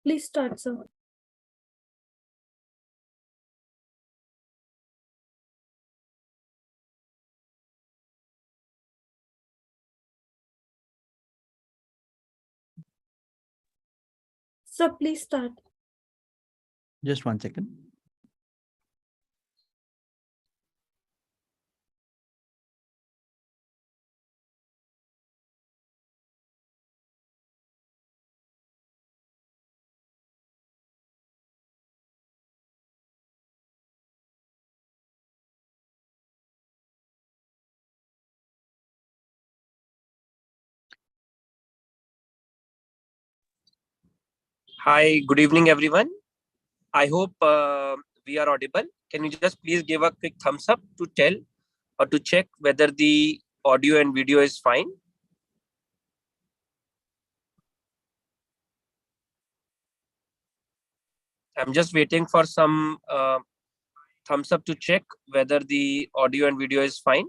Please start, sir. Sir, please start. Just 1 second. Hi, good evening, everyone. I hope we are audible. Can you just please give a quick thumbs up to tell or to check whether the audio and video is fine? I'm just waiting for some thumbs up to check whether the audio and video is fine.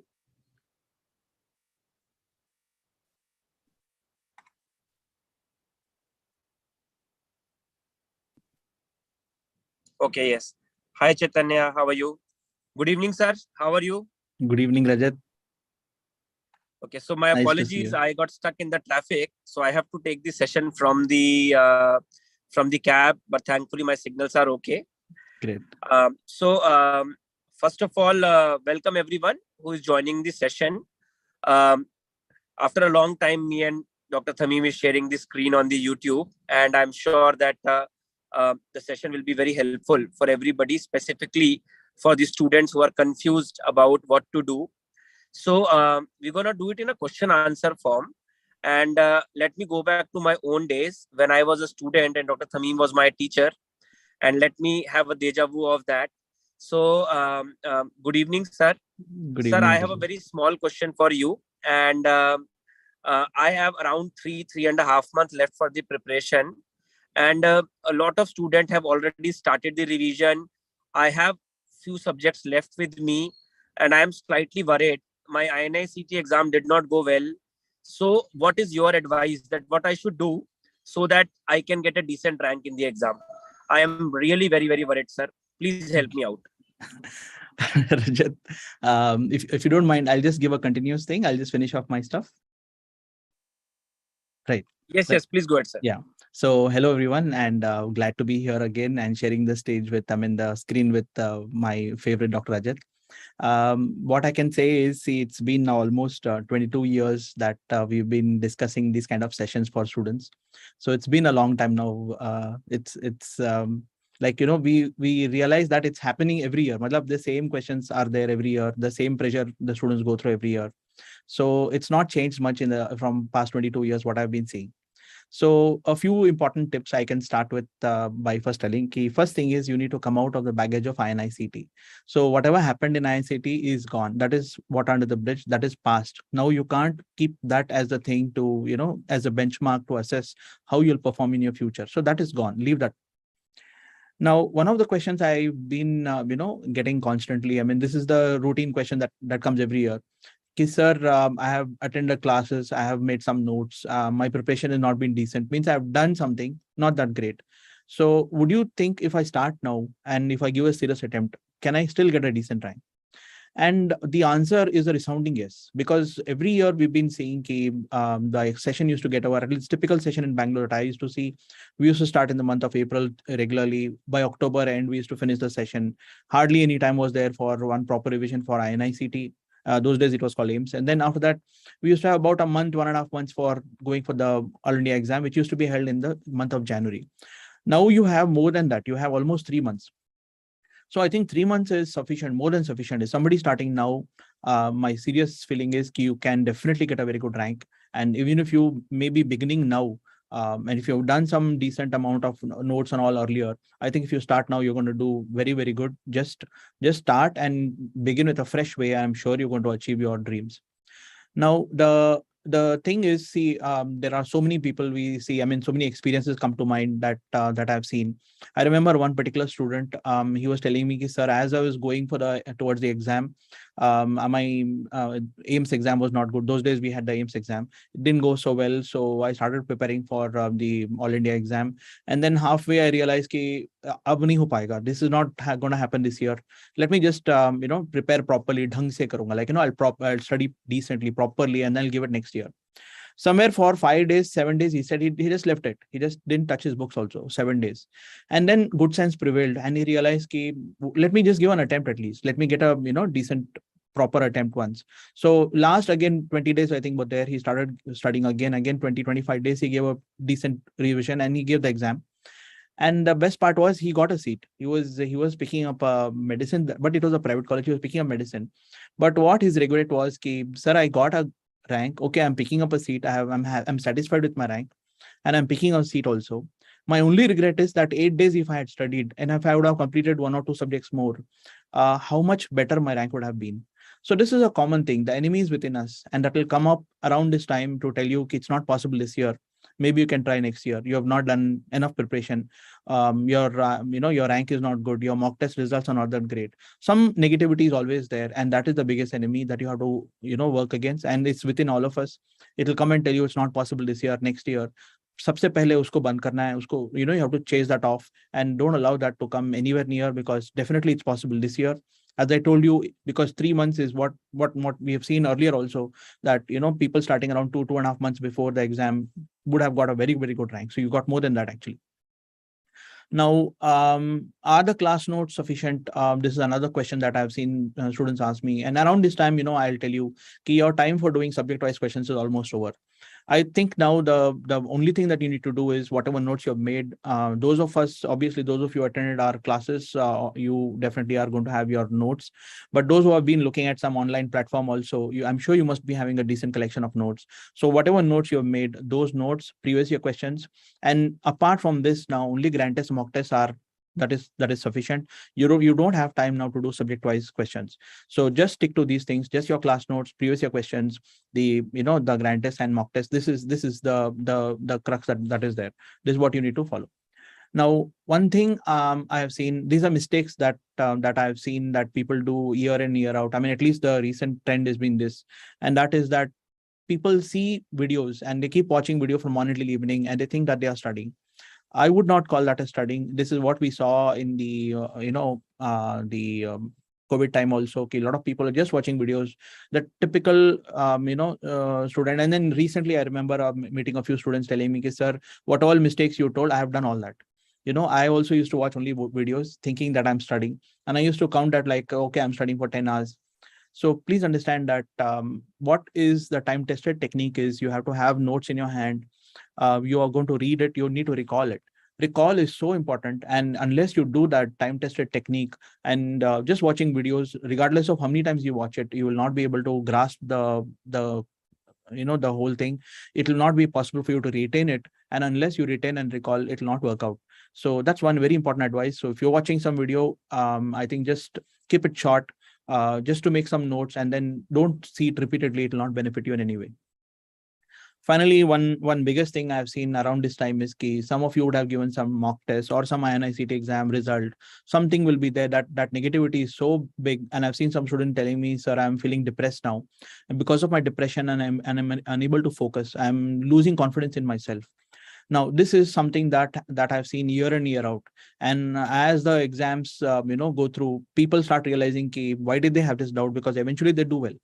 Okay, yes. Hi, Chaitanya. How are you? Good evening, sir. How are you? Good evening, Rajat. Okay, so my Nice to see apologies. you. I got stuck in the traffic, so I have to take the session from the cab. But thankfully, my signals are okay. Great. First of all, welcome everyone who is joining this session. After a long time, me and Dr. Thameem is sharing the screen on the YouTube, and I'm sure that the session will be very helpful for everybody, specifically for the students who are confused about what to do. So we're going to do it in a question answer form. And let me go back to my own days when I was a student and Dr. Thameem was my teacher. And let me have a deja vu of that. So good evening, sir. Good Sir, evening. I have a very small question for you. And I have around 3.5 months left for the preparation. And a lot of students have already started the revision. I have few subjects left with me. And I am slightly worried. My INICT exam did not go well. So what is your advice that what I should do so that I can get a decent rank in the exam? I am really very, very worried, sir. Please help me out. Rajat, if you don't mind, I'll just give a continuous thing. I'll just finish off my stuff. Right. Yes, yes, please go ahead, sir. Yeah. So hello, everyone, and glad to be here again and sharing the stage with, the screen with my favorite Dr. Rajat. What I can say is, see, it's been now almost 22 years that we've been discussing these kind of sessions for students. So it's been a long time now. It's like, we realize that it's happening every year. Matlab, the same questions are there every year. The same pressure the students go through every year. So it's not changed much from past 22 years, what I've been seeing. So a few important tips I can start with by first telling key. First thing is you need to come out of the baggage of INICT. So whatever happened in INICT is gone. That is what under the bridge, that is past. Now you can't keep that as the thing to, as a benchmark to assess how you'll perform in your future. So that is gone. Leave that. Now, one of the questions I've been, getting constantly, this is the routine question that comes every year. Sir, I have attended classes, I have made some notes, my preparation has not been decent, means I've done something, not that great. So would you think if I start now and if I give a serious attempt, can I still get a decent rank? And the answer is a resounding yes, because every year we've been seeing the session used to get over, at least typical session in Bangalore that I used to see, we used to start in the month of April regularly. By October end, we used to finish the session. Hardly any time was there for one proper revision for INICT. Those days it was called AIMS. And then after that, we used to have about a month, 1.5 months for going for the All India exam, which used to be held in the month of January. Now you have more than that. You have almost 3 months. So I think 3 months is sufficient, more than sufficient. If somebody starting now, my serious feeling is you can definitely get a very good rank. And even if you may be beginning now, and if you've done some decent amount of notes and all earlier, I think if you start now, you're going to do very, very good. Just start and begin with a fresh way. I'm sure you're going to achieve your dreams. Now, the thing is, see, there are so many people we see, so many experiences come to mind that I've seen. I remember one particular student, he was telling me, sir, as I was going towards the exam, My AIMS exam was not good. Those days we had the AIMS exam. It didn't go so well. So I started preparing for the All India exam. And then halfway I realized कि अब नहीं हो पाएगा. This is not going to happen this year. Let me just prepare properly. ढंग से करूँगा. Like I'll study decently, properly, and then I'll give it next year. Somewhere for 5 days, 7 days, he said he just left it. He just didn't touch his books also, 7 days. And then good sense prevailed and he realized ki, let me just give an attempt at least. Let me get a decent proper attempt once. So last again 20 days I think, but there he started studying again 20-25 days. He gave a decent revision and he gave the exam. And the best part was he got a seat. He was picking up medicine, but it was a private college. He was picking up medicine. But what his regret was ki, sir, I got a rank. Okay, I'm picking up a seat. I'm satisfied with my rank, and I'm picking a seat also. My only regret is that 8 days, if I had studied and if I would have completed 1 or 2 subjects more, how much better my rank would have been. So this is a common thing. The enemy is within us, and that will come up around this time to tell you it's not possible this year. Maybe you can try next year. You have not done enough preparation. Your rank is not good. Your mock test results are not that great. Some negativity is always there, and that is the biggest enemy that you have to work against. And it's within all of us. It will come and tell you it's not possible this year, next year. सबसे पहले उसको बंद करना है उसको you have to chase that off and don't allow that to come anywhere near, because definitely it's possible this year. As I told you, because 3 months is what we have seen earlier also, that people starting around 2.5 months before the exam would have got a very, very good rank. So you got more than that actually. Now, are the class notes sufficient? This is another question that I've seen students ask me. And around this time, I'll tell you, your time for doing subject-wise questions is almost over. I think now the only thing that you need to do is whatever notes you've made. Those of you attended our classes, you definitely are going to have your notes. But those who have been looking at some online platform also, I'm sure you must be having a decent collection of notes. So whatever notes you've made, those notes, previous year questions, and apart from this, now only grant test, mock tests are that is sufficient. You don't have time now to do subject-wise questions. So just stick to these things, just your class notes, previous year questions, the grant test and mock test. This is the crux that is there. This is what you need to follow. Now, one thing I have seen, these are mistakes that I've seen that people do year in, year out. I mean, at least the recent trend has been this, and that is that people see videos and they keep watching video from morning till evening and they think that they are studying. I would not call that a studying. This is what we saw in the COVID time also. Okay, a lot of people are just watching videos. The typical student. And then recently, I remember meeting a few students telling me, "Sir, what all mistakes you told, I have done all that." I also used to watch only videos, thinking that I'm studying, and I used to count that like, okay, I'm studying for 10 hours. So please understand that what is the time-tested technique is you have to have notes in your hand. You are going to read it, you need to recall it. Recall is so important, and unless you do that time-tested technique and just watching videos, regardless of how many times you watch it, you will not be able to grasp the whole thing. It will not be possible for you to retain it, and unless you retain and recall, it will not work out. So that's one very important advice. So if you're watching some video, I think just keep it short, just to make some notes, and then don't see it repeatedly. It will not benefit you in any way. Finally, one biggest thing I've seen around this time is that some of you would have given some mock test or some INICT exam result. Something will be there that negativity is so big. And I've seen some student telling me, "Sir, I'm feeling depressed now. And because of my depression and I'm unable to focus, I'm losing confidence in myself." Now, this is something that I've seen year in, year out. And as the exams go through, people start realizing why did they have this doubt? Because eventually they do well.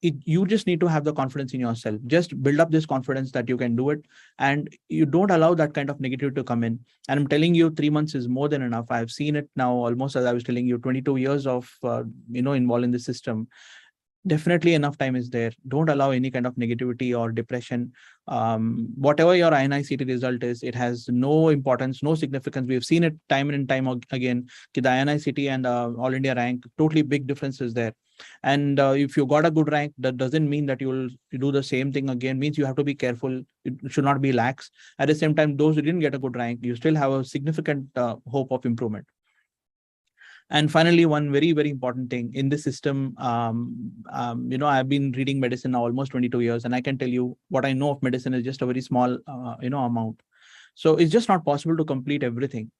You just need to have the confidence in yourself. Just build up this confidence that you can do it, and you don't allow that kind of negativity to come in. And I'm telling you, 3 months is more than enough. I've seen it now almost, as I was telling you, 22 years of involved in the system. Definitely enough time is there. Don't allow any kind of negativity or depression. Whatever your INICT result is, it has no importance, no significance. We've seen it time and time again. The INICT and All India rank, totally big difference is there. And if you got a good rank, that doesn't mean that you will do the same thing again. Means you have to be careful. It should not be lax. At the same time, those who didn't get a good rank, you still have a significant hope of improvement. And finally, one very, very important thing in this system, I've been reading medicine now almost 22 years, and I can tell you what I know of medicine is just a very small, amount. So it's just not possible to complete everything.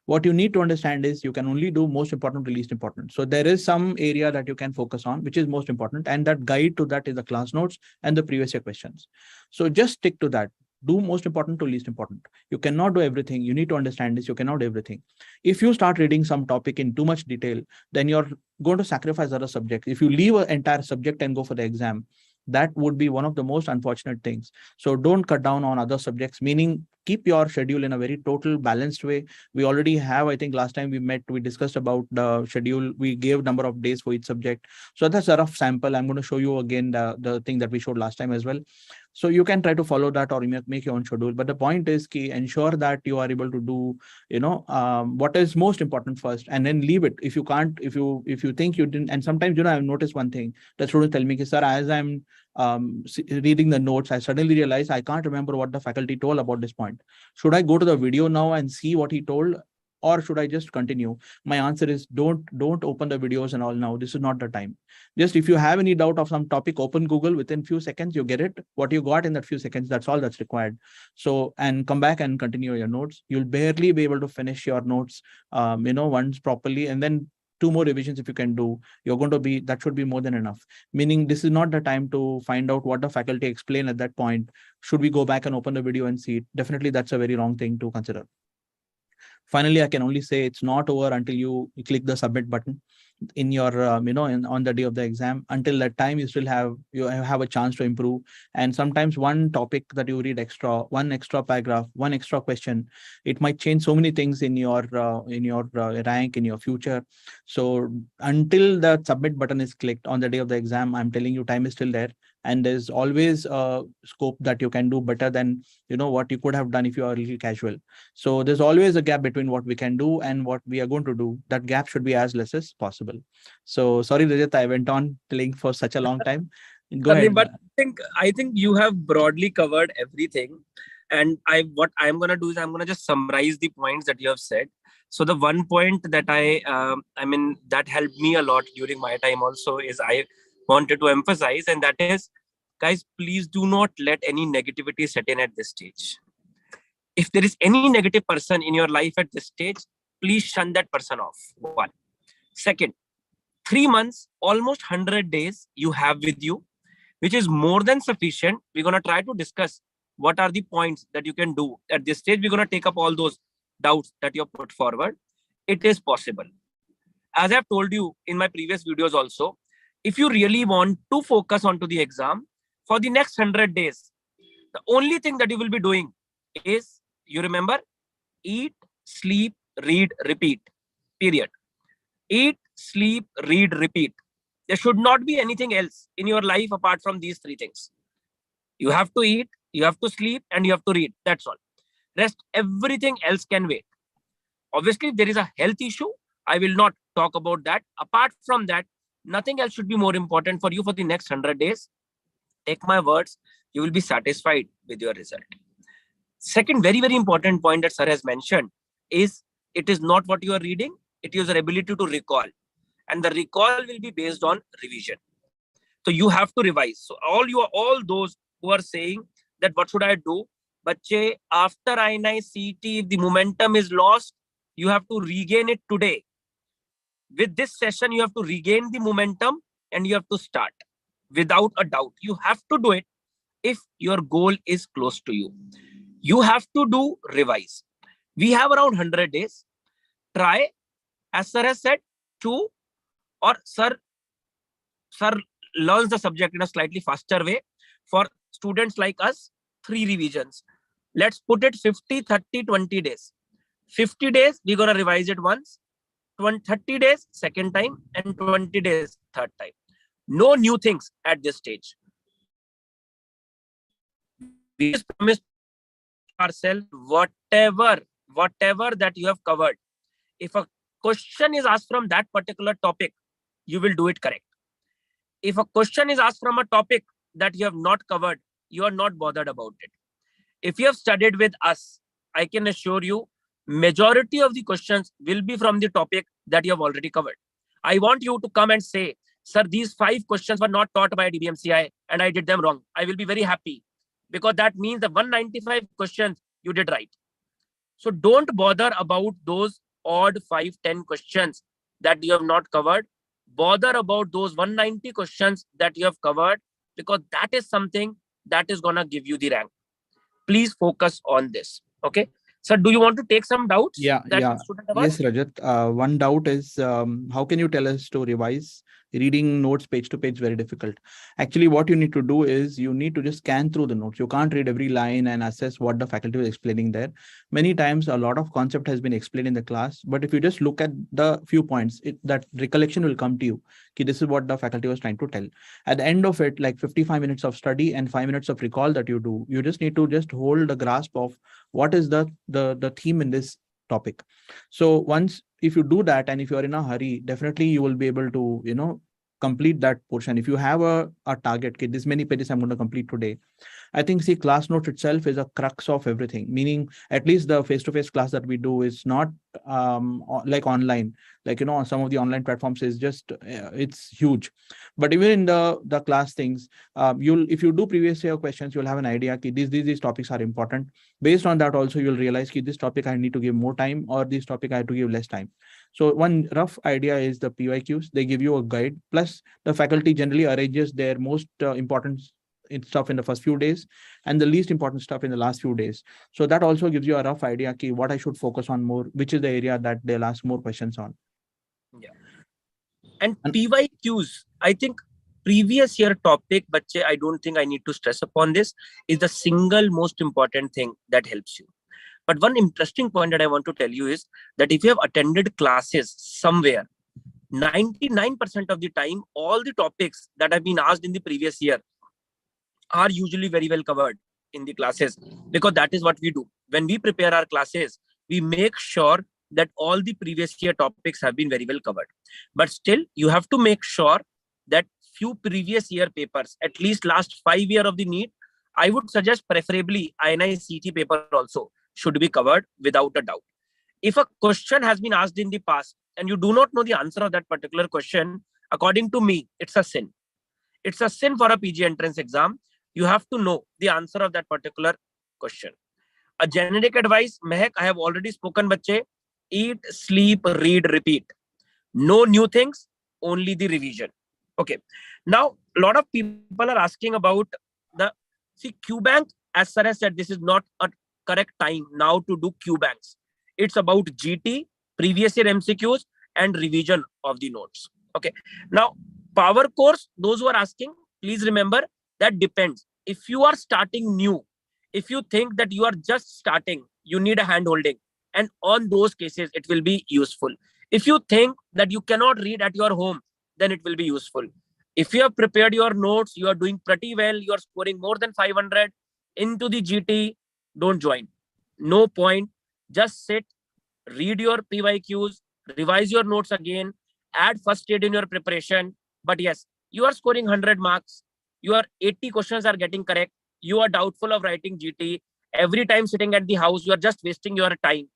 What you need to understand is you can only do most important to least important. So there is some area that you can focus on, which is most important. And that guide to that is the class notes and the previous year questions. So just stick to that. Do most important to least important. You cannot do everything. You need to understand this. You cannot do everything. If you start reading some topic in too much detail, then you're going to sacrifice other subjects. If you leave an entire subject and go for the exam, that would be one of the most unfortunate things. So don't cut down on other subjects, meaning keep your schedule in a very total balanced way. We already have, I think last time we met, we discussed about the schedule. We gave number of days for each subject. So that's a rough sample. I'm going to show you again the thing that we showed last time as well. So you can try to follow that, or you make your own schedule. But the point is key, ensure that you are able to do, what is most important first, and then leave it. If you can't, if you think you didn't, and sometimes, I've noticed one thing, the students tell me, sir, as I'm reading the notes, I suddenly realize I can't remember what the faculty told about this point. Should I go to the video now and see what he told, or should I just continue? My answer is don't open the videos and all now. This is not the time. Just if you have any doubt of some topic, open Google. Within few seconds, you get it. What you got in that few seconds, that's all that's required. So, and come back and continue your notes. You'll barely be able to finish your notes, once properly, and then 2 more revisions if you can do, you're going to be, that should be more than enough. Meaning this is not the time to find out what the faculty explained at that point. Should we go back and open the video and see it? Definitely that's a very wrong thing to consider. Finally, I can only say it's not over until you click the submit button in your, on the day of the exam. Until that time, you have a chance to improve. And sometimes one topic that you read extra, one extra paragraph, one extra question, it might change so many things in your rank, in your future. So until the submit button is clicked on the day of the exam, I'm telling you, time is still there. And there's always a scope that you can do better than, what you could have done if you are a little casual. So there's always a gap between what we can do and what we are going to do. That gap should be as less as possible. So sorry, Rajat, I went on telling for such a long time. Go ahead. But I think you have broadly covered everything. And what I'm going to do is I'm going to just summarize the points that you have said. So the one point that that helped me a lot during my time also is I wanted to emphasize, and that is, guys, please do not let any negativity set in at this stage. If there is any negative person in your life at this stage, please shun that person off. One. Second, 3 months, almost 100 days you have with you, which is more than sufficient. We're going to try to discuss what are the points that you can do. At this stage, we're going to take up all those doubts that you have put forward. It is possible. As I've told you in my previous videos also, if you really want to focus onto the exam, for the next 100 days, the only thing that you will be doing is, you remember, eat, sleep, read, repeat, period. Eat, sleep, read, repeat. There should not be anything else in your life apart from these 3 things. You have to eat, you have to sleep, and you have to read. That's all. Rest, everything else can wait. Obviously, if there is a health issue, I will not talk about that. Apart from that, nothing else should be more important for you for the next 100 days. Take my words, you will be satisfied with your result. Second, very, very important point that sir has mentioned is, it is not what you are reading, it is your ability to recall. And the recall will be based on revision. So you have to revise. So all those who are saying that what should I do? Bache, after INI CT, if the momentum is lost, you have to regain it today. With this session, you have to regain the momentum and you have to start. Without a doubt, you have to do it if your goal is close to you. You have to do revise. We have around 100 days. Try, as sir has said, 2, or sir learns the subject in a slightly faster way. For students like us, 3 revisions. Let's put it 50, 30, 20 days. 50 days, we're going to revise it once. 30 days, second time, and 20 days, third time. No new things at this stage. We just promised ourselves whatever that you have covered. If a question is asked from that particular topic, you will do it correct. If a question is asked from a topic that you have not covered, you are not bothered about it. If you have studied with us, I can assure you, majority of the questions will be from the topic that you have already covered. I want you to come and say, sir, these 5 questions were not taught by DBMCI and I did them wrong. I will be very happy, because that means the 195 questions you did right. So don't bother about those odd 5-10 questions that you have not covered. Bother about those 190 questions that you have covered, because that is something that is gonna give you the rank. Please focus on this. Okay. So do you want to take some doubts Yeah, that yeah. the student have Yes, asked? Rajat. One doubt is how can you tell us to revise? Reading notes page to page very difficult. Actually, what you need to do is you need to just scan through the notes. You can't read every line and assess what the faculty is explaining there. Many times, a lot of concept has been explained in the class, but if you just look at the few points, that recollection will come to you. Okay, this is what the faculty was trying to tell. At the end of it, like 55 minutes of study and 5 minutes of recall that you do, you just need to just hold a grasp of what is the theme in this topic. So once, if you do that, and if you are in a hurry, definitely you will be able to complete that portion. If you have a target, okay, this many pages I'm going to complete today, I think, see, class notes itself is a crux of everything. Meaning, at least the face-to-face class that we do is not like online. Like, on some of the online platforms is just it's huge. But even in the class things, you'll, if you do previous year questions, you'll have an idea. Okay, these topics are important. Based on that, also you'll realize, okay, this topic I need to give more time, or this topic I have to give less time. So one rough idea is the PYQs. They give you a guide. Plus, the faculty generally arranges their most important stuff in the first few days and the least important stuff in the last few days. So that also gives you a rough idea, okay, what I should focus on more, which is the area that they'll ask more questions on. Yeah. And PYQs, I think previous year topic, bache, I don't think I need to stress upon this, is the single most important thing that helps you. But one interesting point that I want to tell you is that if you have attended classes somewhere, 99% of the time, all the topics that have been asked in the previous year are usually very well covered in the classes, because that is what we do. When we prepare our classes, we make sure that all the previous year topics have been very well covered. But still, you have to make sure that few previous year papers, at least last 5 years of the NEET, I would suggest preferably INI CT paper also should be covered without a doubt. If a question has been asked in the past and you do not know the answer of that particular question, according to me, it's a sin. It's a sin for a PG entrance exam. You have to know the answer of that particular question. A generic advice, Mehak, I have already spoken, bache. Eat, sleep, read, repeat. No new things, only the revision. Okay. Now, a lot of people are asking about Q bank. As Sir has said, this is not a correct time now to do Q banks. It's about GT, previous year MCQs, and revision of the notes. Okay. Now, power course, those who are asking, please remember that depends. If you are starting new, if you think that you are just starting, you need a hand holding. And on those cases, it will be useful. If you think that you cannot read at your home, then it will be useful. If you have prepared your notes, you are doing pretty well, you are scoring more than 500 into the GT, don't join. No point. Just sit, read your PYQs, revise your notes again, add first aid in your preparation. But yes, you are scoring 100 marks. Your 80 questions are getting correct. You are doubtful of writing GT. Every time sitting at the house, you are just wasting your time.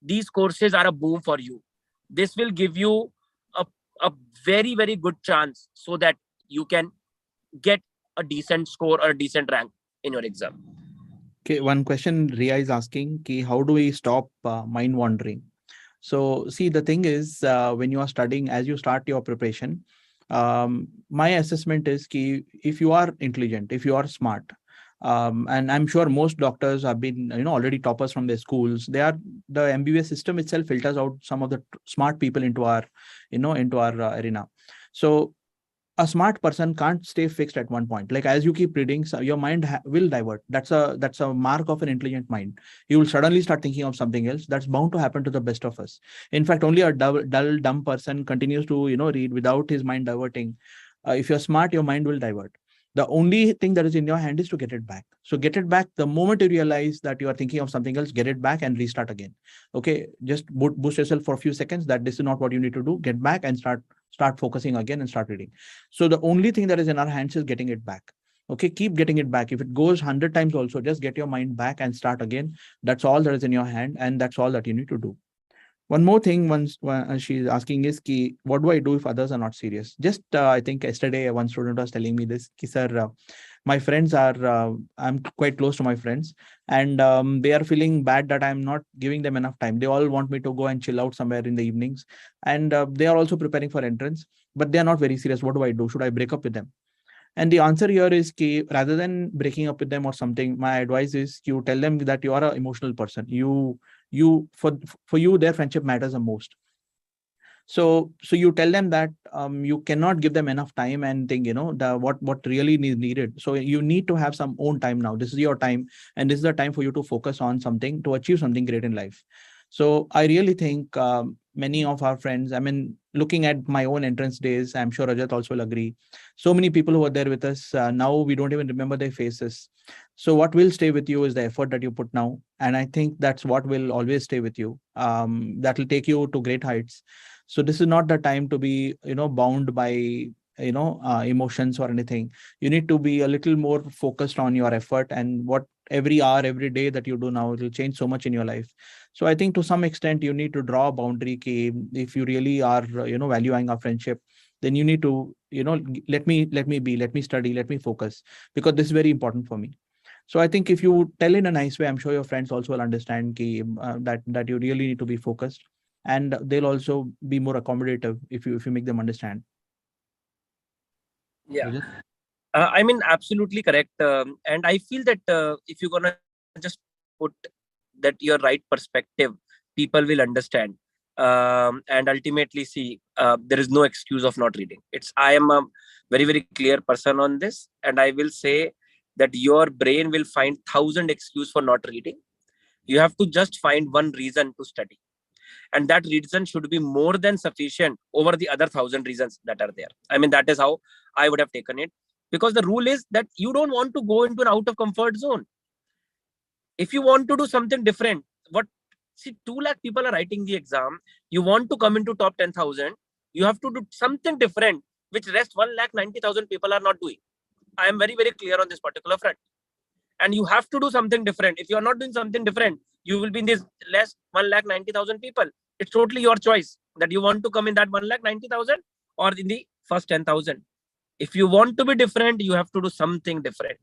These courses are a boom for you. This will give you a very, very good chance so that you can get a decent score or a decent rank in your exam. Okay, one question Ria is asking, ki, how do we stop mind wandering? So see, the thing is, when you are studying, as you start your preparation, my assessment is ki, if you are intelligent, if you are smart, and I'm sure most doctors have been, already toppers from their schools. The MBA system itself filters out some of the smart people into our, arena. So a smart person can't stay fixed at one point. Like, as you keep reading, so your mind will divert. That's a mark of an intelligent mind. You will suddenly start thinking of something else. That's bound to happen to the best of us. In fact, only a dull, dumb person continues to read without his mind diverting. If you're smart, your mind will divert. The only thing that is in your hand is to get it back. So get it back the moment you realize that you are thinking of something else. Get it back and restart again. Okay, just boost yourself for a few seconds that this is not what you need to do. Get back and start focusing again and start reading. So the only thing that is in our hands is getting it back. Okay, keep getting it back. If it goes 100 times also, just get your mind back and start again. That's all that is in your hand, and that's all that you need to do. One more thing, once she's asking is, ki, what do I do if others are not serious? Just I think yesterday one student was telling me this, ki, sir, My friends are, I'm quite close to my friends, and they are feeling bad that I'm not giving them enough time. They all want me to go and chill out somewhere in the evenings, and they are also preparing for entrance, but they are not very serious. What do I do? Should I break up with them? And the answer here is ki, rather than breaking up with them or something, my advice is you tell them that you are an emotional person. For you, their friendship matters the most. So you tell them that you cannot give them enough time and think, what really is needed. So you need to have some own time now. This is your time, and this is the time for you to focus on something to achieve something great in life. So I really think many of our friends, I mean, looking at my own entrance days, I'm sure Rajat also will agree. So many people who are there with us now, we don't even remember their faces. So what will stay with you is the effort that you put now, and I think that's what will always stay with you. That will take you to great heights. So this is not the time to be bound by emotions or anything. You need to be a little more focused on your effort, and what every hour, every day that you do now, it will change so much in your life. So I think to some extent you need to draw a boundary. If you really are valuing our friendship, then you need to let me study, let me focus, because this is very important for me. So I think if you tell in a nice way, I'm sure your friends also will understand that you really need to be focused, and they'll also be more accommodative if you make them understand. Yeah. Rajat? I mean, absolutely correct. And I feel that if you're gonna just put that your right perspective, people will understand. And ultimately, see, there is no excuse of not reading. I am a very, very clear person on this, and I will say that your brain will find 1,000 excuse for not reading. You have to just find one reason to study, and that reason should be more than sufficient over the other 1,000 reasons that are there. I mean, that is how I would have taken it, because the rule is that you don't want to go into an out of comfort zone. If you want to do something different, what see 2 lakh people are writing the exam, you want to come into top 10,000, you have to do something different which rest 1,90,000 people are not doing. I am very, very clear on this particular front. And you have to do something different. If you are not doing something different, you will be in this less 1,90,000 people. It's totally your choice that you want to come in that 1,90,000 or in the first 10,000. If you want to be different, you have to do something different.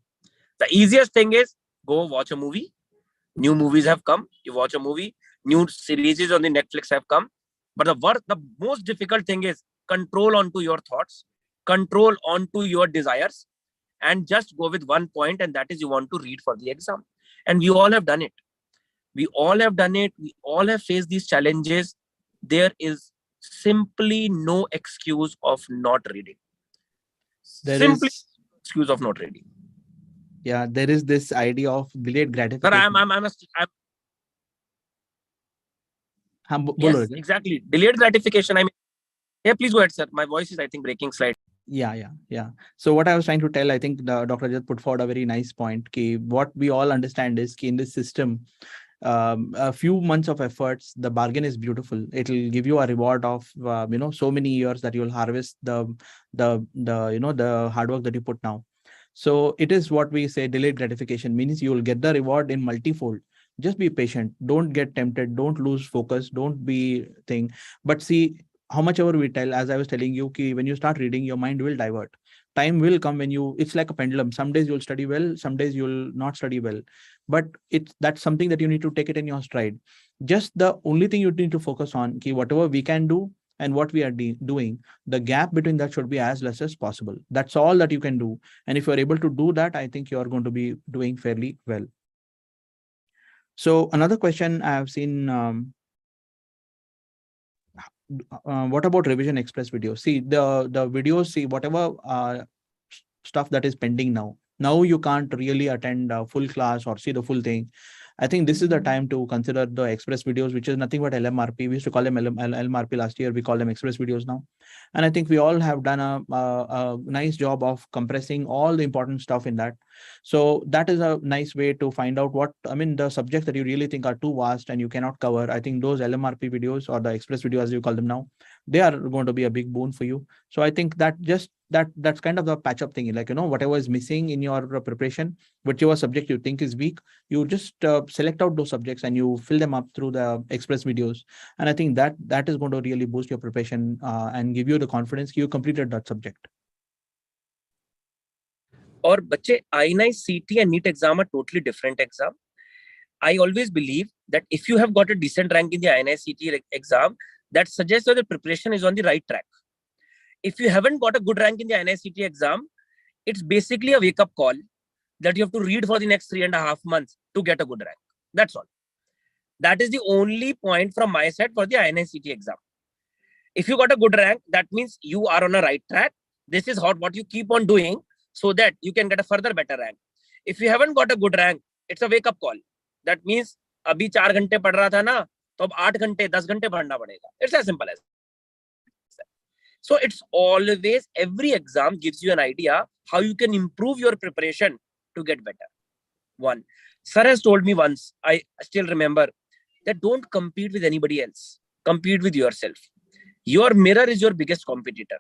The easiest thing is go watch a movie. New movies have come. You watch a movie. New series on the Netflix have come. But the most difficult thing is control onto your thoughts, control onto your desires, and just go with one point, and that is you want to read for the exam. And we all have done it. We all have done it. We all have faced these challenges. There is simply no excuse of not reading. There Simply is, excuse of not reading. yeah, there is this idea of delayed Sir, gratification. Bolo yes, Rajat. exactly. Delayed gratification. I mean, yeah, please go ahead, sir. My voice is, I think, breaking slightly. Yeah. So what I was trying to tell, I think Dr. Rajat put forward a very nice point. What we all understand is in this system, a few months of efforts, the bargain is beautiful. It'll give you a reward of so many years that you'll harvest the hard work that you put now. So it is what we say delayed gratification means you will get the reward in multifold. Just be patient. Don't get tempted. Don't lose focus. Don't be thing. But see, how much ever we tell, as I was telling you, when you start reading, your mind will divert. Time will come when it's like a pendulum. Some days you'll study well, some days you'll not study well. But that's something that you need to take it in your stride. Just the only thing you need to focus on, whatever we can do and what we are doing, the gap between that should be as less as possible. That's all that you can do. And if you're able to do that, I think you're going to be doing fairly well. So another question I have seen, what about revision express videos? See, the videos, see whatever stuff that is pending now you can't really attend a full class or see the full thing. I think this is the time to consider the express videos, which is nothing but LMRP. We used to call them LMRP last year. We call them express videos now. And I think we all have done a nice job of compressing all the important stuff in that. So that is a nice way to find out the subjects that you really think are too vast and you cannot cover. I think those LMRP videos, or the express videos as you call them now, they are going to be a big boon for you. So I think that's kind of the patch up thing, whatever is missing in your preparation, whichever subject you think is weak, you just select out those subjects and you fill them up through the express videos. And I think that is going to really boost your preparation and give you the confidence you completed that subject. और बच्चे INI-CT and NEET exam are totally different exam. I always believe that if you have got a decent rank in the INI-CT exam, that suggests that the preparation is on the right track. If you haven't got a good rank in the INI-CT exam, it's basically a wake-up call that you have to read for the next 3.5 months to get a good rank. That's all. That is the only point from my side for the INI-CT exam. If you got a good rank, that means you are on a right track. This is what you keep on doing so that you can get a further better rank. If you haven't got a good rank, it's a wake-up call. That means अभी 4 घंटे पढ़ रहा था ना, तो अब 8 घंटे 10 घंटे पढ़ना पड़ेगा. It's as simple as that. So it's always, every exam gives you an idea how you can improve your preparation to get better. One, sir has told me once, I still remember, that don't compete with anybody else. Compete with yourself. Your mirror is your biggest competitor.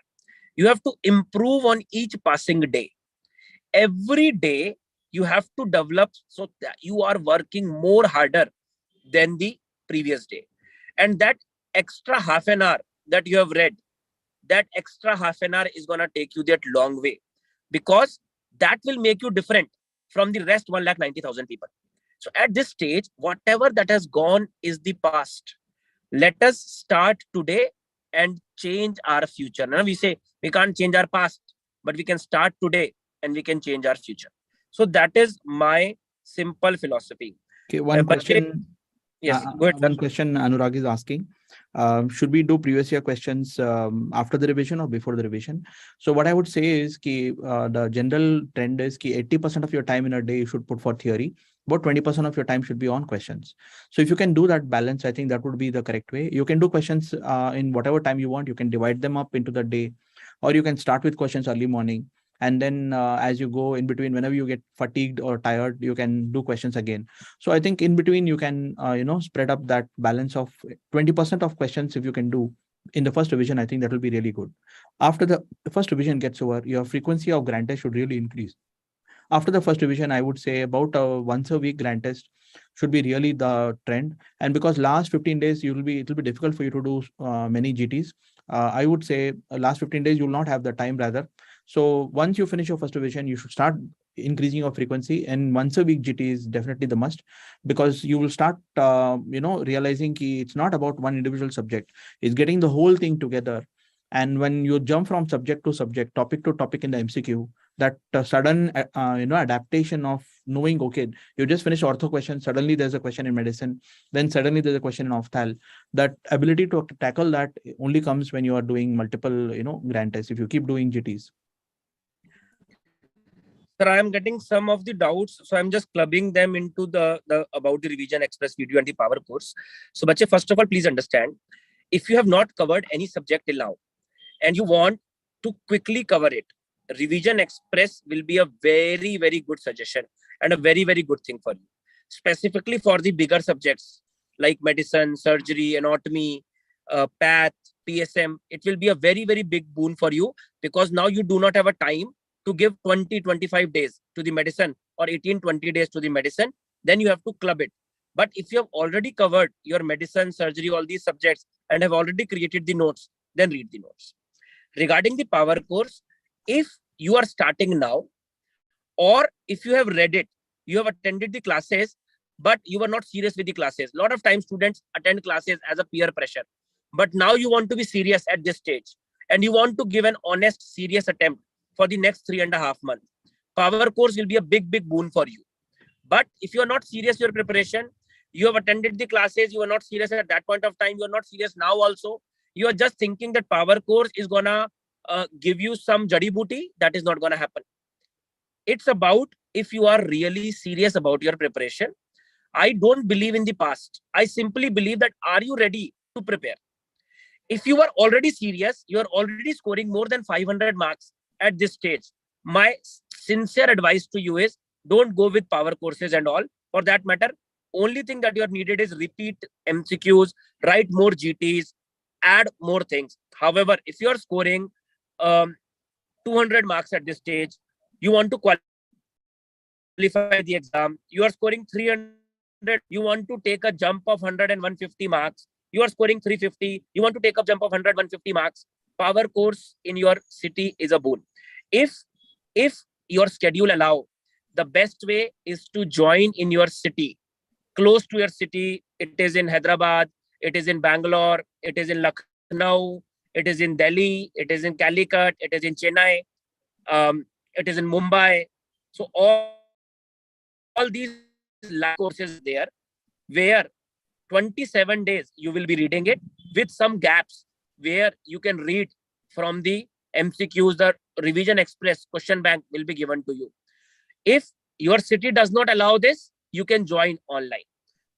You have to improve on each passing day. Every day you have to develop so that you are working more harder than the previous day. And that extra half an hour that you have read, that extra half an hour is going to take you that long way, because that will make you different from the rest 1,90,000 people. So at this stage, whatever that has gone is the past. Let us start today and change our future. Now we say we can't change our past, but we can start today and we can change our future. So that is my simple philosophy. Okay, one question. Yes, go ahead, one question Anurag is asking. Should we do previous year questions after the revision or before the revision? So what I would say is the general trend is 80% of your time in a day you should put for theory. About 20% of your time should be on questions. So if you can do that balance, I think that would be the correct way. You can do questions in whatever time you want. You can divide them up into the day, or you can start with questions early morning. And then as you go in between, whenever you get fatigued or tired, you can do questions again. So I think in between you can, spread up that balance of 20% of questions. If you can do in the first revision, I think that will be really good. After the first revision gets over, your frequency of grand test should really increase. After the first revision, I would say about once a week grand test should be really the trend. And because last 15 days, it will be difficult for you to do many GTs. I would say last 15 days, you will not have the time rather. So once you finish your first revision, you should start increasing your frequency, and once a week GT is definitely the must, because you will start, realizing it's not about one individual subject. It's getting the whole thing together. And when you jump from subject to subject, topic to topic in the MCQ, that sudden, adaptation of knowing, okay, you just finished ortho question, suddenly there's a question in medicine, then suddenly there's a question in ophthal. That ability to tackle that only comes when you are doing multiple, grand tests, if you keep doing GTs. Sir, I am getting some of the doubts, so I'm just clubbing them into the about the revision express video and the power course. So, bache, first of all, please understand, if you have not covered any subject till now and you want to quickly cover it, revision express will be a very, very good suggestion and a very, very good thing for you, specifically for the bigger subjects like medicine, surgery, anatomy, path, PSM. It will be a very, very big boon for you, because now you do not have a time to give 20-25 days to the medicine or 18-20 days to the medicine. Then you have to club it. But if you have already covered your medicine, surgery, all these subjects, and have already created the notes, then read the notes. Regarding the power course, if you are starting now, or if you have read it, you have attended the classes, but you were not serious with the classes. A lot of times students attend classes as a peer pressure. But now you want to be serious at this stage, and you want to give an honest, serious attempt for the next 3.5 months. Power course will be a big, big boon for you. But if you are not serious your preparation, you have attended the classes, you are not serious at that point of time, you are not serious now also, you are just thinking that power course is gonna give you some jadi booty, that is not gonna happen. It's about if you are really serious about your preparation. I don't believe in the past. I simply believe that are you ready to prepare? If you are already serious, you are already scoring more than 500 marks at this stage, my sincere advice to you is don't go with power courses and all. For that matter, only thing that you are needed is repeat MCQs, write more GTs, add more things. However, if you are scoring 200 marks at this stage, you want to qualify the exam, you are scoring 300, you want to take a jump of 100 and 150 marks, you are scoring 350, you want to take a jump of 100, 150 marks, power course in your city is a boon. If your schedule allow, the best way is to join in your city, close to your city. It is in Hyderabad, it is in Bangalore, it is in Lucknow, it is in Delhi, it is in Calicut, it is in Chennai, it is in Mumbai. So all these live courses are there, where 27 days you will be reading it with some gaps where you can read from the MCQs. The revision express question bank will be given to you. If your city does not allow this, you can join online.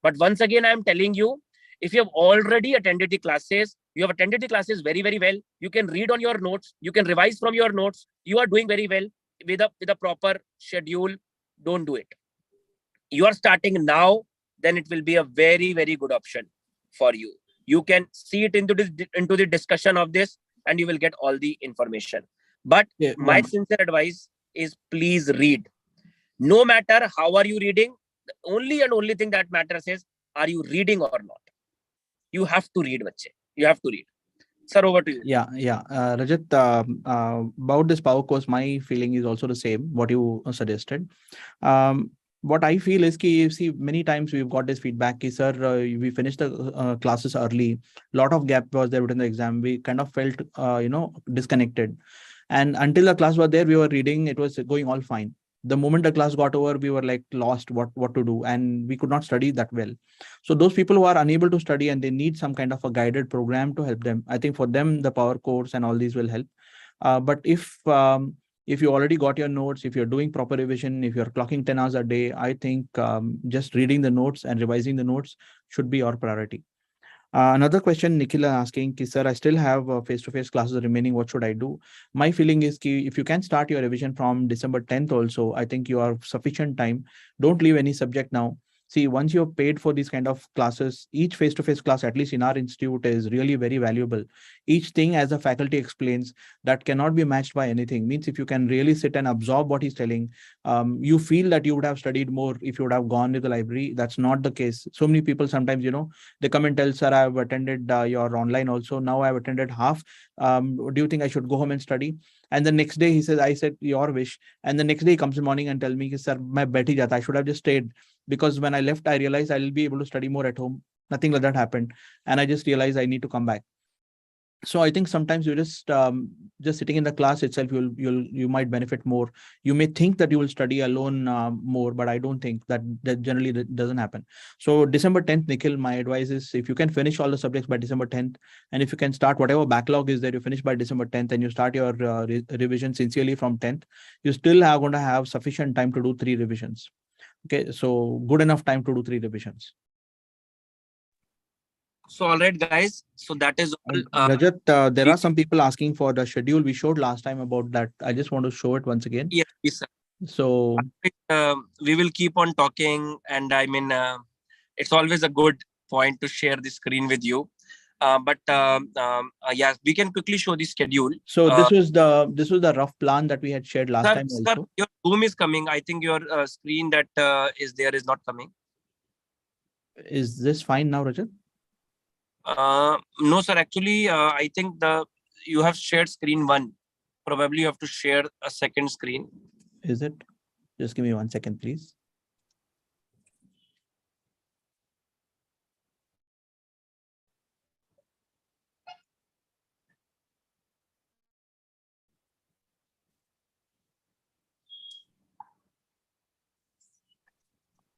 But once again, I am telling you, if you have already attended the classes, you have attended the classes very, very well, you can read on your notes, you can revise from your notes, you are doing very well with a proper schedule. Don't do it. You are starting now, then it will be a very, very good option for you. You can see it into the discussion of this, and you will get all the information. But my sincere advice is, please read. No matter how are you reading, the only and only thing that matters is, are you reading or not? You have to read, bache. You have to read. Sir, over to you. Yeah. Rajat, about this power course, my feeling is also the same, what you suggested. What I feel is, see, many times we've got this feedback, sir, we finished the classes early. Lot of gap was there within the exam. We kind of felt, disconnected. And until the class was there, we were reading, it was going all fine. The moment the class got over, we were like lost what to do, and we could not study that well. So those people who are unable to study and they need some kind of a guided program to help them, I think for them the power course and all these will help. But if you already got your notes, if you're doing proper revision, if you're clocking 10 hours a day, I think just reading the notes and revising the notes should be your priority. Another question, Nikhil asking, sir, I still have face-to-face classes remaining. What should I do? My feeling is, if you can start your revision from December 10th also, I think you have sufficient time. Don't leave any subject now. See, once you're paid for these kind of classes, each face-to-face class, at least in our institute, is really very valuable. Each thing, as the faculty explains, that cannot be matched by anything. Means if you can really sit and absorb what he's telling, you feel that you would have studied more if you would have gone to the library. That's not the case. So many people sometimes, they come and tell, sir, I've attended your online also. Now I've attended half. Do you think I should go home and study? And the next day he says, I said, your wish. And the next day he comes in the morning and tell me, sir, my bet hi jata. I should have just stayed, because when I left, I realized I'll be able to study more at home. Nothing like that happened. And I just realized I need to come back. So I think sometimes you just sitting in the class itself, you might benefit more. You may think that you will study alone more, but I don't think that generally doesn't happen. So December 10th, Nikhil, my advice is, if you can finish all the subjects by December 10th, and if you can start whatever backlog is there, you finish by December 10th, and you start your revision sincerely from 10th, you still are going to have sufficient time to do 3 revisions. Okay, so good enough time to do 3 revisions. So, all right, guys. So that is all. Rajat, there are some people asking for the schedule we showed last time about that. I just want to show it once again. Yes, sir. So we will keep on talking, and I mean, it's always a good point to share the screen with you. Yes, we can quickly show the schedule. So this was the rough plan that we had shared last time also. Sir, your Zoom is coming. I think your screen that is there is not coming. Is this fine now, Rajat? No, sir. Actually, I think you have shared screen 1. Probably you have to share a second screen. Is it? Just give me 1 second, please.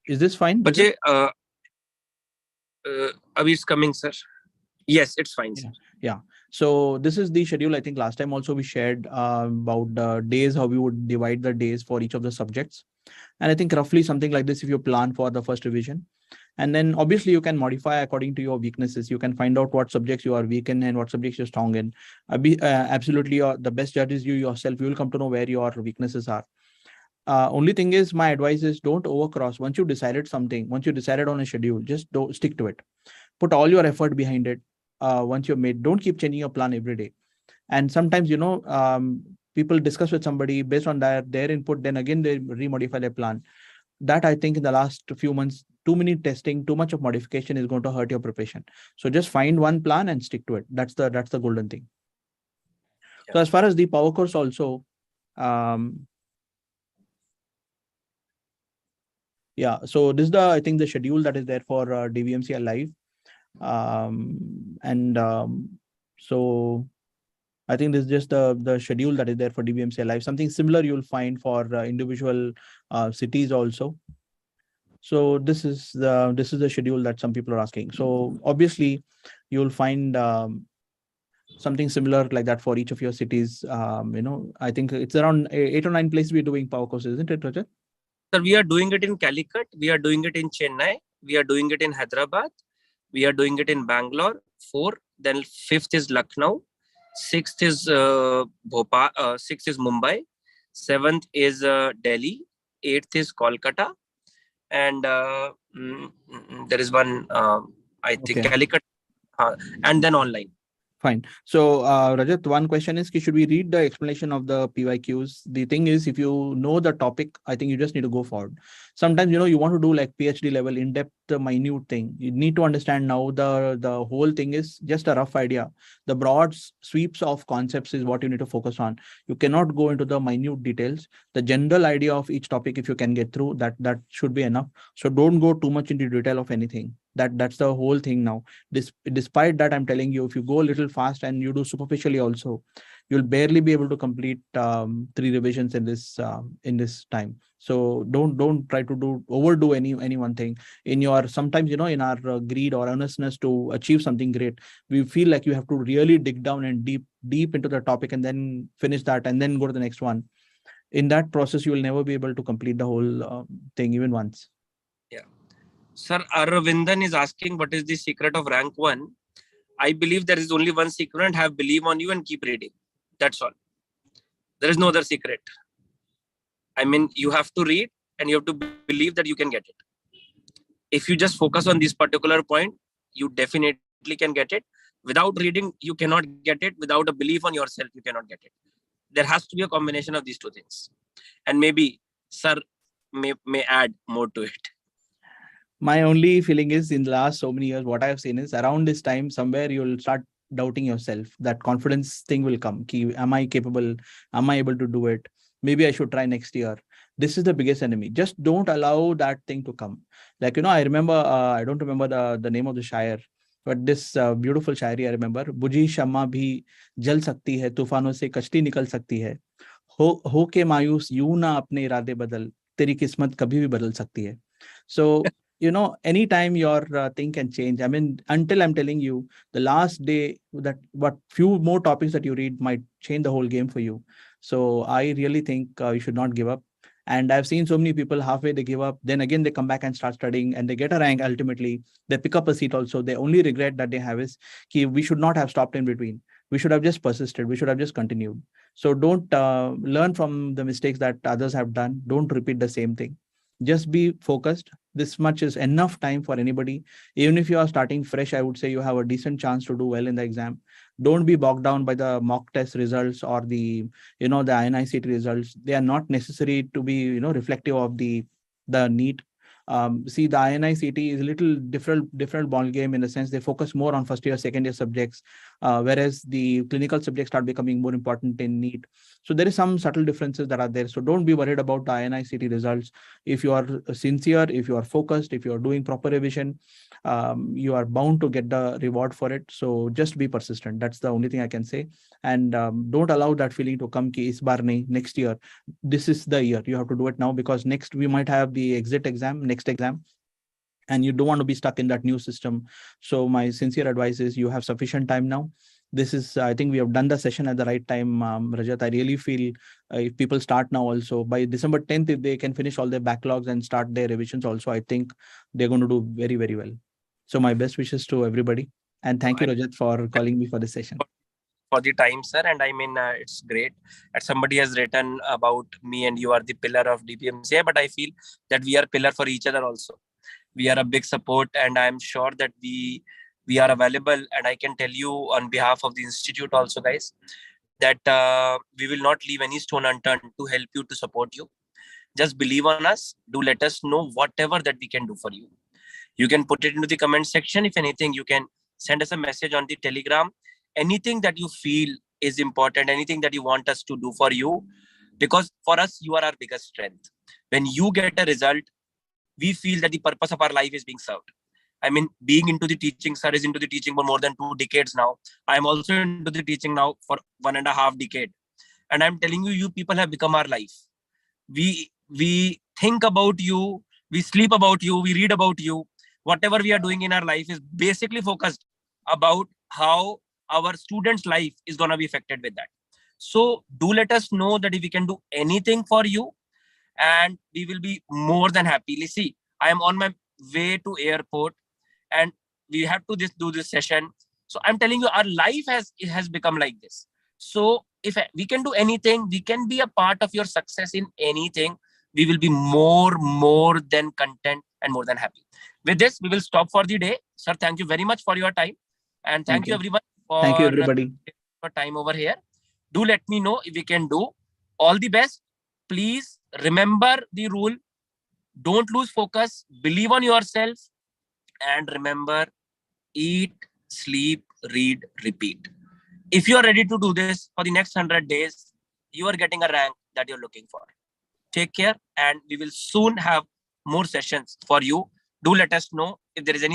Is this fine? Abhi is coming, sir. Yes, it's fine. Yeah. So this is the schedule. I think last time also we shared about the days, how we would divide the days for each of the subjects. And I think roughly something like this if you plan for the first revision. And then obviously you can modify according to your weaknesses. You can find out what subjects you are weak in and what subjects you're strong in. Absolutely, the best judge is you yourself. You will come to know where your weaknesses are. Only thing is, my advice is, don't overcross. Once you decided something, once you decided on a schedule, just don't stick to it. Put all your effort behind it. Once you're made, don't keep changing your plan every day. And sometimes, people discuss with somebody based on their input, then again they remodify their plan. That I think in the last few months, too many testing, too much of modification is going to hurt your preparation. So just find one plan and stick to it. That's the golden thing. Yeah. So as far as the power course also, Yeah. So this is I think the schedule that is there for DVMCI Live. And so I think this is just the schedule that is there for DVMCI Live. Something similar you'll find for individual cities also. So this is the schedule that some people are asking. So obviously you'll find something similar like that for each of your cities. I think it's around 8 or 9 places we're doing power courses, isn't it, Rajat? Sir, we are doing it in Calicut, we are doing it in Chennai, we are doing it in Hyderabad, we are doing it in Bangalore, 4, then 5th is Lucknow, 6th is Bhopal, 6th is Mumbai, 7th is Delhi, 8th is Kolkata, and there is one, I think, Calicut, and then online. Fine. So, Rajat, one question is, should we read the explanation of the PYQs? The thing is, if you know the topic, I think you just need to go forward. Sometimes, you want to do like PhD level, in-depth, minute thing. You need to understand now the whole thing is just a rough idea. The broad sweeps of concepts is what you need to focus on. You cannot go into the minute details. The general idea of each topic, if you can get through, that should be enough. So don't go too much into detail of anything. That's the whole thing now. Despite that, I'm telling you, if you go a little fast and you do superficially also, you'll barely be able to complete 3 revisions in this time. So don't try to overdo any one thing. Sometimes in our greed or earnestness to achieve something great, we feel like you have to really dig down and deep into the topic and then finish that and then go to the next one. In that process, you will never be able to complete the whole thing even once. Yeah. Sir, Aravindan is asking, what is the secret of rank 1? I believe there is only one secret: have belief on you and keep reading. That's all. There is no other secret. I mean, you have to read and you have to believe that you can get it. If you just focus on this particular point, you definitely can get it. Without reading, you cannot get it. Without a belief on yourself, you cannot get it. There has to be a combination of these two things. And maybe sir may add more to it. My only feeling is, in the last so many years, what I have seen is around this time, somewhere you'll start doubting yourself. That confidence thing will come. Am I capable? Am I able to do it? Maybe I should try next year. This is the biggest enemy. Just don't allow that thing to come. Like, I remember, I don't remember the name of the shayar, but this beautiful shayari I remember. Buji Shamma bhi jal sakti hai, तूफानों से कश्ती निकल सकती है. हो के मायूस यूं ना अपने इरादे बदल, तेरी किस्मत कभी भी बदल सकती है. So, anytime your thing can change. I mean, until I'm telling you, the last day, that what few more topics that you read might change the whole game for you. So I really think you should not give up. And I've seen so many people halfway they give up, then again they come back and start studying and they get a rank. Ultimately, they pick up a seat also. The only regret that they have is we should not have stopped in between. We should have just persisted. We should have just continued. So don't learn from the mistakes that others have done. Don't repeat the same thing. Just be focused. This much is enough time for anybody. Even if you are starting fresh, I would say you have a decent chance to do well in the exam. Don't be bogged down by the mock test results or the INICT results. They are not necessary to be reflective of the NEET. See, the INICT is a little different ball game in the sense they focus more on first year, second year subjects, whereas the clinical subjects start becoming more important in NEET. So there is some subtle differences that are there. So don't be worried about the INICT results. If you are sincere, if you are focused, if you are doing proper revision, you are bound to get the reward for it. So just be persistent. That's the only thing I can say. And don't allow that feeling to come ki is baar nahi, next year. This is the year. You have to do it now, because next we might have the exit exam, next exam, and you don't want to be stuck in that new system. So my sincere advice is you have sufficient time now. This is, I think we have done the session at the right time, Rajat. I really feel if people start now also, by December 10th, if they can finish all their backlogs and start their revisions also, I think they're going to do very, very well. So my best wishes to everybody. And thank you, Rajat, for calling me for this session. For the time, sir. And I mean, it's great that somebody has written about me and you are the pillar of DPMCA, but I feel that we are pillar for each other also. We are a big support, and I'm sure that we are available. And I can tell you on behalf of the institute also, guys, that we will not leave any stone unturned to help you, to support you. Just believe on us. Do let us know whatever that we can do for you. You can put it into the comment section. If anything, you can send us a message on the Telegram. Anything that you feel is important, anything that you want us to do for you, because for us, you are our biggest strength. When you get a result, we feel that the purpose of our life is being served. I mean, being into the teaching, sir is into the teaching for more than 2 decades now. I am also into the teaching now for 1.5 decade. And I'm telling you, you people have become our life. We think about you, we sleep about you, we read about you. Whatever we are doing in our life is basically focused about how our students' life is going to be affected with that. So do let us know that if we can do anything for you, and we will be more than happy. See, I am on my way to airport and we have to do this session. So I'm telling you, our life has become like this. So if we can do anything, we can be a part of your success in anything, we will be more than content and more than happy. With this, we will stop for the day. Sir, thank you very much for your time. And thank you everyone Thank you, for everybody. your time over here. Do let me know if we can do. All the best. Please remember the rule. Don't lose focus. Believe on yourself. And remember, eat, sleep, read, repeat. If you are ready to do this for the next 100 days, you are getting a rank that you're looking for. Take care, and we will soon have more sessions for you. Do let us know if there is any